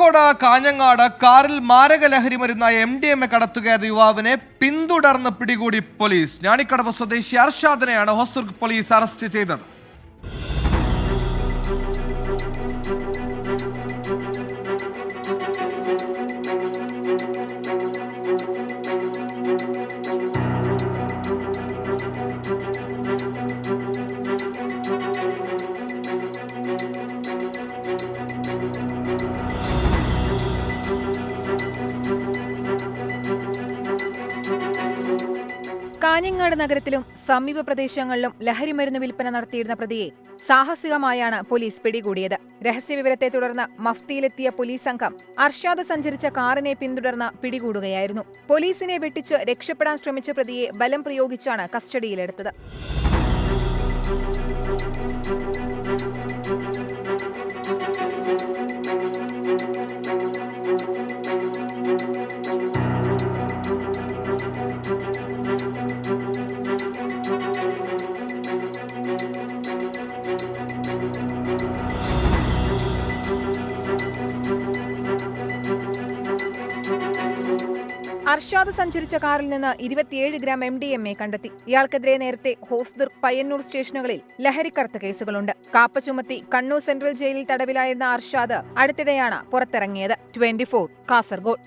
കോഴിക്കോട് കാഞ്ഞങ്ങാട് കാറിൽ മാരക ലഹരി മരുന്ന MDMA കടത്തുകയായ യുവാവിനെ പിന്തുടർന്ന് പിടികൂടി പോലീസ്. ഞാണിക്കടവ് സ്വദേശി അർഷാദിനെയാണ് ഹൊസൂർ പോലീസ് അറസ്റ്റ് ചെയ്തത്. കാഞ്ഞങ്ങാട് നഗരത്തിലും സമീപ പ്രദേശങ്ങളിലും ലഹരിമരുന്ന് വിൽപ്പന നടത്തിയിരുന്ന പ്രതിയെ സാഹസികമായാണ് പോലീസ് പിടികൂടിയത്. രഹസ്യവിവരത്തെ തുടർന്ന് മഫ്തിയിലെത്തിയ പോലീസ് സംഘം അർഷാദ് സഞ്ചരിച്ച കാറിനെ പിന്തുടർന്ന് പിടികൂടുകയായിരുന്നു. പോലീസിനെ വെട്ടിച്ച് രക്ഷപ്പെടാൻ ശ്രമിച്ച പ്രതിയെ ബലം പ്രയോഗിച്ചാണ് കസ്റ്റഡിയിലെടുത്തത്. അർഷാദ് സഞ്ചരിച്ച കാറിൽ നിന്ന് 27 ഗ്രാം MDMA കണ്ടെത്തി. ഇയാൾക്കെതിരെ നേരത്തെ ഹോസ്ദുർ, പയ്യന്നൂർ സ്റ്റേഷനുകളിൽ ലഹരിക്കടത്ത് കേസുകളുണ്ട്. കാപ്പ ചുമത്തി കണ്ണൂർ സെൻട്രൽ ജയിലിൽ തടവിലായിരുന്ന അർഷാദ് അടുത്തിടെയാണ് പുറത്തിറങ്ങിയത്. 24 കാസർഗോഡ്.